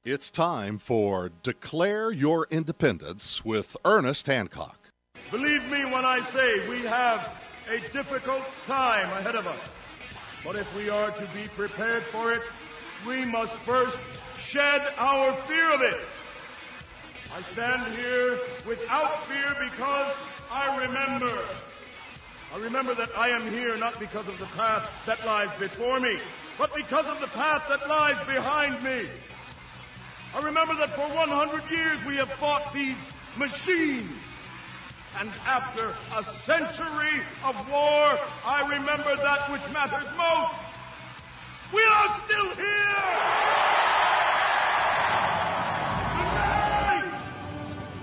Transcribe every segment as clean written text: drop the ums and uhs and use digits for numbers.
It's time for Declare Your Independence with Ernest Hancock. Believe me when I say we have a difficult time ahead of us. But if we are to be prepared for it, we must first shed our fear of it. I stand here without fear because I remember that I am here not because of the path that lies before me, but because of the path that lies behind me. I remember that for 100 years we have fought these machines. And after a century of war, I remember that which matters most. We are still here! Tonight,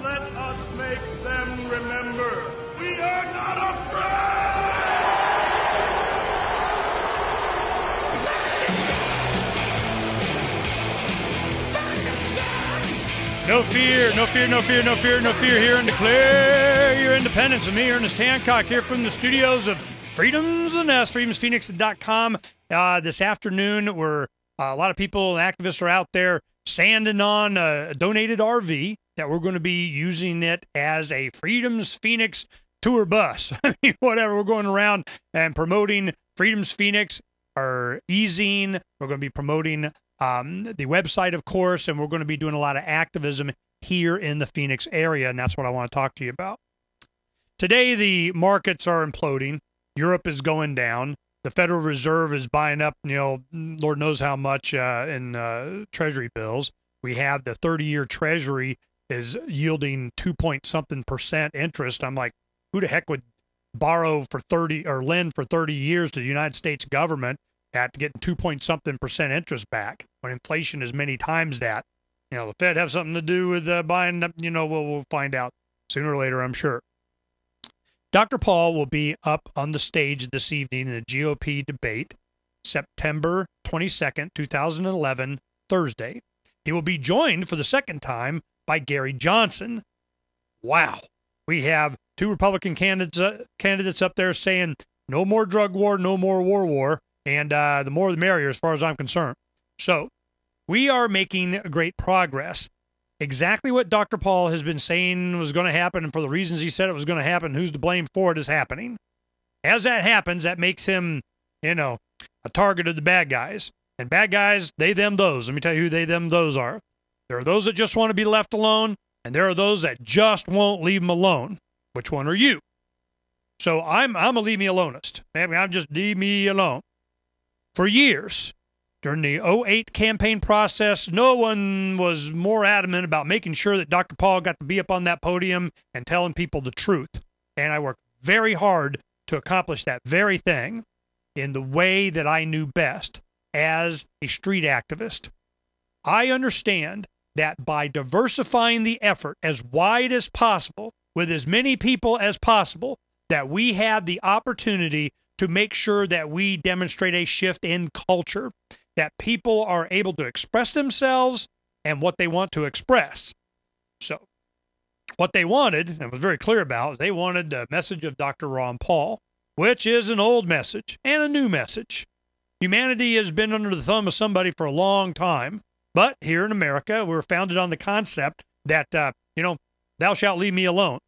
let us make them remember we are not afraid! No fear, no fear, no fear, no fear, no fear here, and declare your independence. And me, Ernest Hancock, here from the studios of Freedom's Nest, freedomsphoenix.com. This afternoon, where a lot of people and activists are out there sanding on a donated RV that we're going to be using it as a Freedom's Phoenix tour bus. I mean, whatever, we're going around and promoting Freedom's Phoenix, our e-zine. We're going to be promoting the website, of course, and we're going to be doing a lot of activism here in the Phoenix area, and that's what I want to talk to you about. Today, the markets are imploding. Europe is going down. The Federal Reserve is buying up, Lord knows how much in Treasury bills. We have the 30-year Treasury is yielding 2-point-something% interest. I'm like, who the heck would borrow for 30 or lend for 30 years to the United States government at getting 2-point-something% interest back when inflation is many times that? The Fed have something to do with buying up, we'll find out sooner or later, I'm sure. Dr. Paul will be up on the stage this evening in the GOP debate, September 22nd, 2011, Thursday. He will be joined for the second time by Gary Johnson. Wow. We have two Republican candidates up there saying no more drug war, no more war. And the more the merrier as far as I'm concerned. So we are making great progress. Exactly what Dr. Paul has been saying was going to happen, and for the reasons he said it was going to happen, who's to blame for it, is happening. As that happens, that makes him, a target of the bad guys. And bad guys, they, them, those. Let me tell you who they, them, those are. There are those that just want to be left alone, and there are those that just won't leave them alone. Which one are you? So I'm a leave me alonist. Maybe I'm just leave me alone. For years, during the 2008 campaign process, no one was more adamant about making sure that Dr. Paul got to be up on that podium and telling people the truth. And I worked very hard to accomplish that very thing in the way that I knew best as a street activist. I understand that by diversifying the effort as wide as possible, with as many people as possible, that we have the opportunity to make sure that we demonstrate a shift in culture, that people are able to express themselves and what they want to express. So what they wanted, and was very clear about, is they wanted the message of Dr. Ron Paul, which is an old message and a new message. Humanity has been under the thumb of somebody for a long time, but here in America, we're founded on the concept that, thou shalt leave me alone.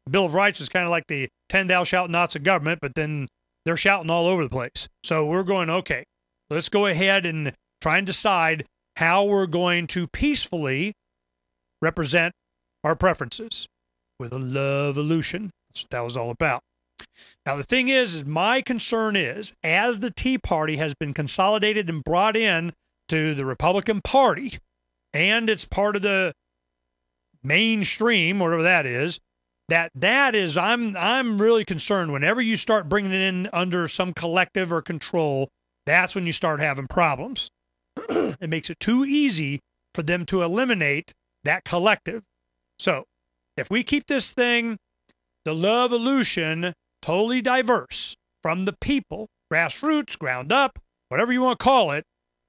The Bill of Rights is kind of like the 10 thou shalt nots of government, but then they're shouting all over the place. So we're going, okay, let's go ahead and try and decide how we're going to peacefully represent our preferences with a LOVEolution. That's what that was all about. Now, the thing is my concern is, as the Tea Party has been consolidated and brought in to the Republican Party, and it's part of the mainstream, whatever that is, I'm really concerned whenever you start bringing it in under some collective or control, that's when you start having problems. It makes it too easy for them to eliminate that collective. So if we keep this thing, the LOVEolution, totally diverse from the people, grassroots, ground up, whatever you want to call it,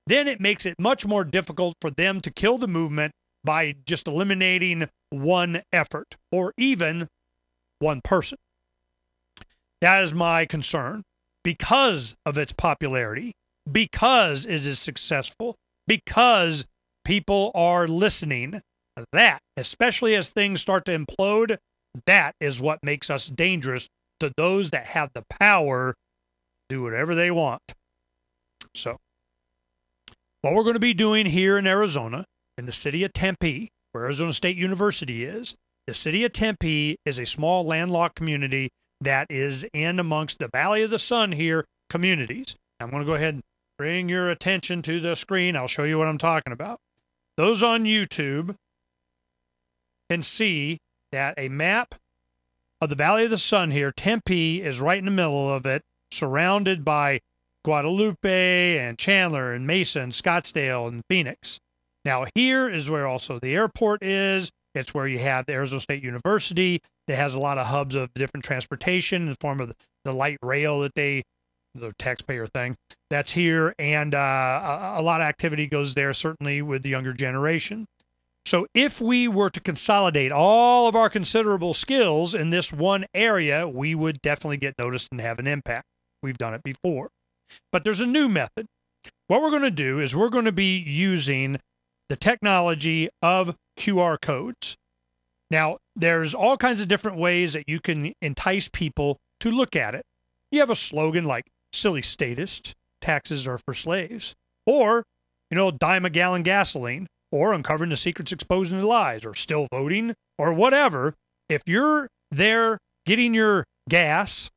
then it makes it much more difficult for them to kill the movement by just eliminating one effort or even one person. That is my concern because of its popularity, because it is successful, because people are listening. That, especially as things start to implode, that is what makes us dangerous to those that have the power to do whatever they want. So, what we're going to be doing here in Arizona, in the city of Tempe, where Arizona State University is, the city of Tempe is a small landlocked community that is in amongst the Valley of the Sun here communities. I'm going to go ahead and bring your attention to the screen. I'll show you what I'm talking about. Those on YouTube can see that a map of the Valley of the Sun here, Tempe is right in the middle of it, surrounded by Guadalupe and Chandler and Mesa and Scottsdale and Phoenix. Now here is where also the airport is. It's where you have the Arizona State University that has a lot of hubs of different transportation in the form of the light rail that the taxpayer thing that's here. And a lot of activity goes there, certainly with the younger generation. So if we were to consolidate all of our considerable skills in this one area, we would definitely get noticed and have an impact. We've done it before. But there's a new method. What we're going to do is we're going to be using the technology of QR codes. Now, there's all kinds of different ways that you can entice people to look at it. You have a slogan like, silly statist, taxes are for slaves. Or, dime a gallon gasoline. Or uncovering the secrets, exposing the lies, or still voting, or whatever. If you're there getting your gas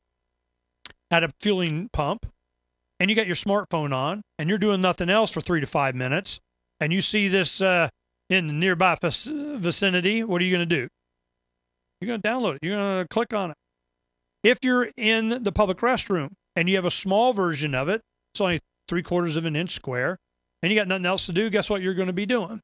at a fueling pump, and you got your smartphone on, and you're doing nothing else for 3 to 5 minutes, and you see this in the nearby vicinity, what are you going to do? You're going to download it. You're going to click on it. If you're in the public restroom, and you have a small version of it, it's only 3/4 of an inch square, and you got nothing else to do, guess what you're going to be doing?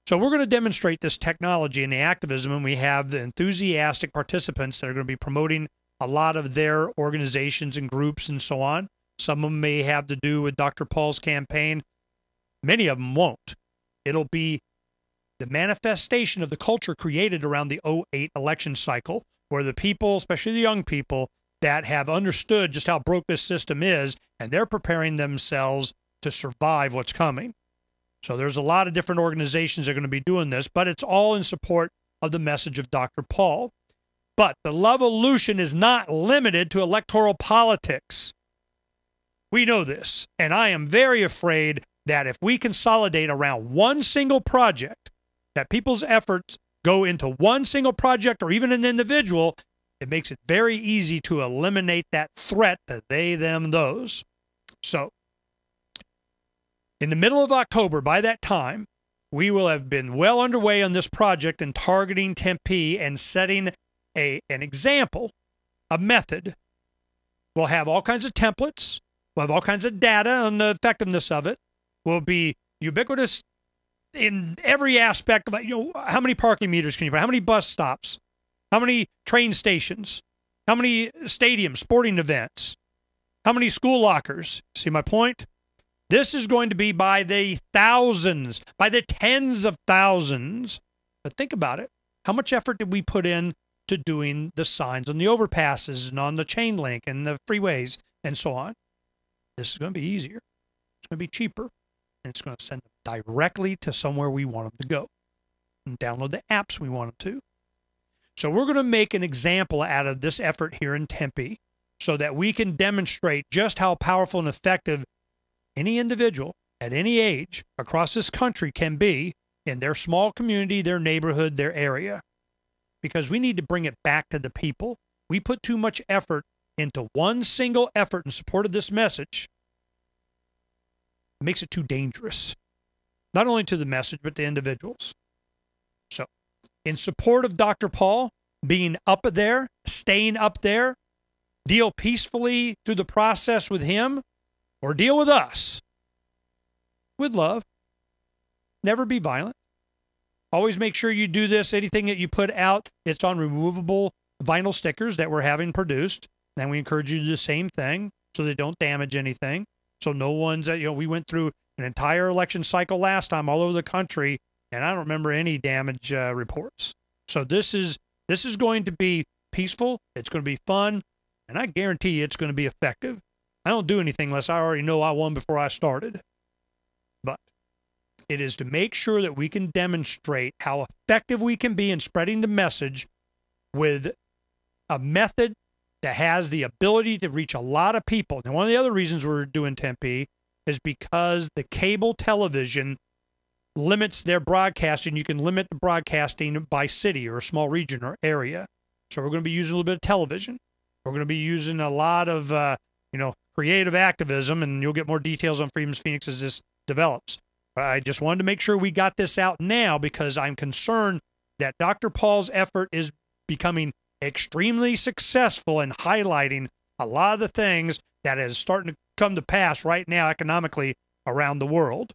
So we're going to demonstrate this technology and the activism, and we have the enthusiastic participants that are going to be promoting a lot of their organizations and groups and so on. Some of them may have to do with Dr. Paul's campaign. Many of them won't. It'll be the manifestation of the culture created around the 2008 election cycle, where the people, especially the young people, that have understood just how broke this system is, and they're preparing themselves to survive what's coming. So there's a lot of different organizations that are going to be doing this, but it's all in support of the message of Dr. Paul. But the LOVEolution is not limited to electoral politics. We know this, and I am very afraid that if we consolidate around one single project, that people's efforts go into one single project or even an individual, it makes it very easy to eliminate that threat to they, them, those. So, in the middle of October, by that time, we will have been well underway on this project and targeting Tempe and setting an example, a method. We'll have all kinds of templates. We'll have all kinds of data on the effectiveness of it. We'll be ubiquitous in every aspect of, how many parking meters can you put? How many bus stops? How many train stations? How many stadiums, sporting events? How many school lockers? See my point? This is going to be by the thousands, by the tens of thousands. But think about it. How much effort did we put in to doing the signs on the overpasses and on the chain link and the freeways and so on? This is going to be easier. It's going to be cheaper. And it's going to send them directly to somewhere we want them to go and download the apps we want them to. So we're going to make an example out of this effort here in Tempe so that we can demonstrate just how powerful and effective any individual at any age across this country can be in their small community, their neighborhood, their area. Because we need to bring it back to the people. We put too much effort into one single effort in support of this message. It makes it too dangerous. Not only to the message, but to individuals. So, in support of Dr. Paul being up there, staying up there, deal peacefully through the process with him, or deal with us with love. Never be violent. Always make sure you do this. Anything that you put out, it's on removable vinyl stickers that we're having produced. And we encourage you to do the same thing so they don't damage anything. So no one's, we went through an entire election cycle last time all over the country, and I don't remember any damage reports. So this is going to be peaceful. It's going to be fun, and I guarantee you it's going to be effective. I don't do anything unless I already know I won before I started. But It is to make sure that we can demonstrate how effective we can be in spreading the message with a method that has the ability to reach a lot of people. Now, one of the other reasons we're doing Tempe is because the cable television limits their broadcasting. You can limit the broadcasting by city or a small region or area. So we're going to be using a little bit of television. We're going to be using a lot of, creative activism, and you'll get more details on Freedom's Phoenix as this develops. I just wanted to make sure we got this out now because I'm concerned that Dr. Paul's effort is becoming extremely successful in highlighting a lot of the things that is starting to come to pass right now economically around the world.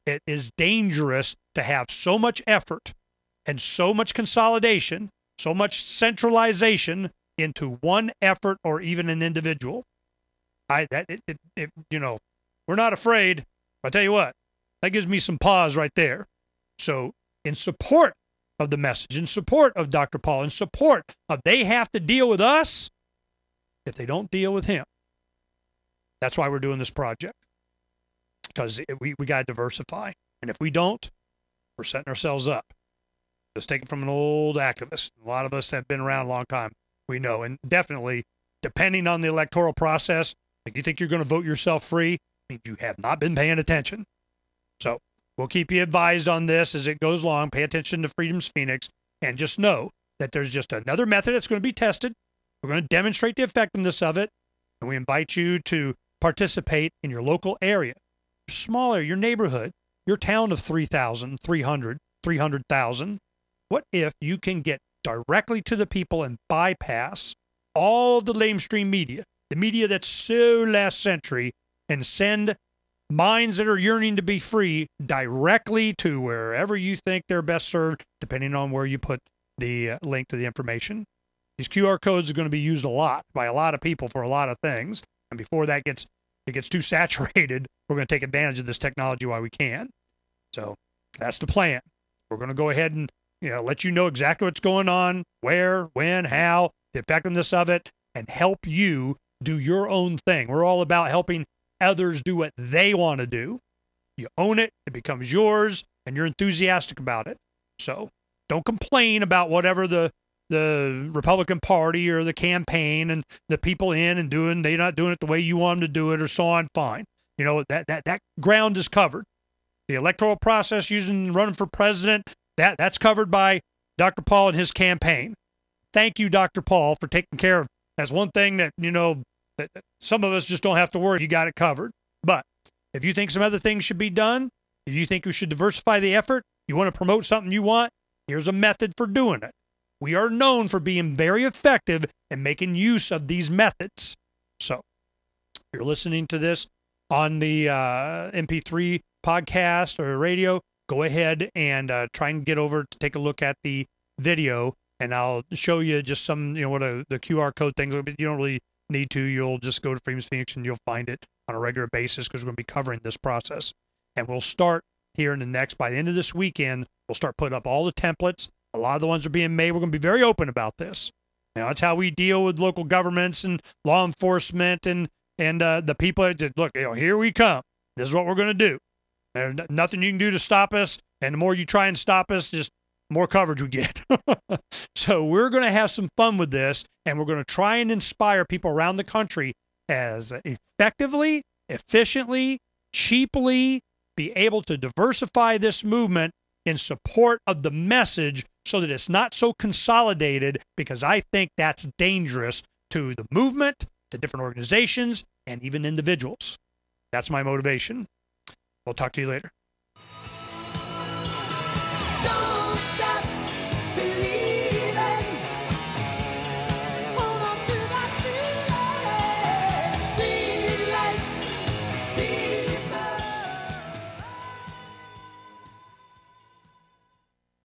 It is dangerous to have so much effort and so much consolidation, so much centralization into one effort or even an individual. We're not afraid. I'll tell you what, that gives me some pause right there. So in support of the message, in support of Dr. Paul, in support of they have to deal with us if they don't deal with him. That's why we're doing this project, because we got to diversify. And if we don't, we're setting ourselves up. Just take it from an old activist. A lot of us have been around a long time. We know. And definitely, depending on the electoral process, like you think you're going to vote yourself free, means you have not been paying attention. So we'll keep you advised on this as it goes along. Pay attention to Freedom's Phoenix, and just know that there's just another method that's going to be tested. We're going to demonstrate the effectiveness of it, and we invite you to participate in your local area, smaller, your neighborhood, your town of 300,000. What if you can get directly to the people and bypass all the lamestream media, the media that's so last century, and send minds that are yearning to be free directly to wherever you think they're best served, depending on where you put the link to the information. These QR codes are going to be used a lot by a lot of people for a lot of things. And before that gets too saturated, we're going to take advantage of this technology while we can. So that's the plan. We're going to go ahead and let you know exactly what's going on, where, when, how, the effectiveness of it, and help you do your own thing. We're all about helping others do what they want to do. You own it, it becomes yours, and you're enthusiastic about it. So don't complain about whatever the Republican Party or the campaign and the people in and doing, they're not doing it the way you want them to do it or so on. Fine. That ground is covered. The electoral process running for president, that's covered by Dr. Paul and his campaign. Thank you, Dr. Paul, for taking care of. That's one thing that, that some of us just don't have to worry. You got it covered. But if you think some other things should be done, if you think we should diversify the effort, you want to promote something you want, here's a method for doing it. We are known for being very effective in making use of these methods. So if you're listening to this on the MP3 podcast or radio, go ahead and try and get over to take a look at the video, and I'll show you just some, what the QR code things, but you don't really need to. You'll just go to Freedom's Phoenix and you'll find it on a regular basis because we're going to be covering this process. And we'll start here by the end of this weekend, we'll start putting up all the templates. A lot of the ones are being made. We're going to be very open about this. That's how we deal with local governments and law enforcement and the people that look, here we come. This is what we're going to do. There's nothing you can do to stop us. And the more you try and stop us, just more coverage we get. So we're going to have some fun with this, and we're going to try and inspire people around the country as effectively, efficiently, cheaply be able to diversify this movement in support of the message so that it's not so consolidated, because I think that's dangerous to the movement, to different organizations, and even individuals. That's my motivation. We'll talk to you later.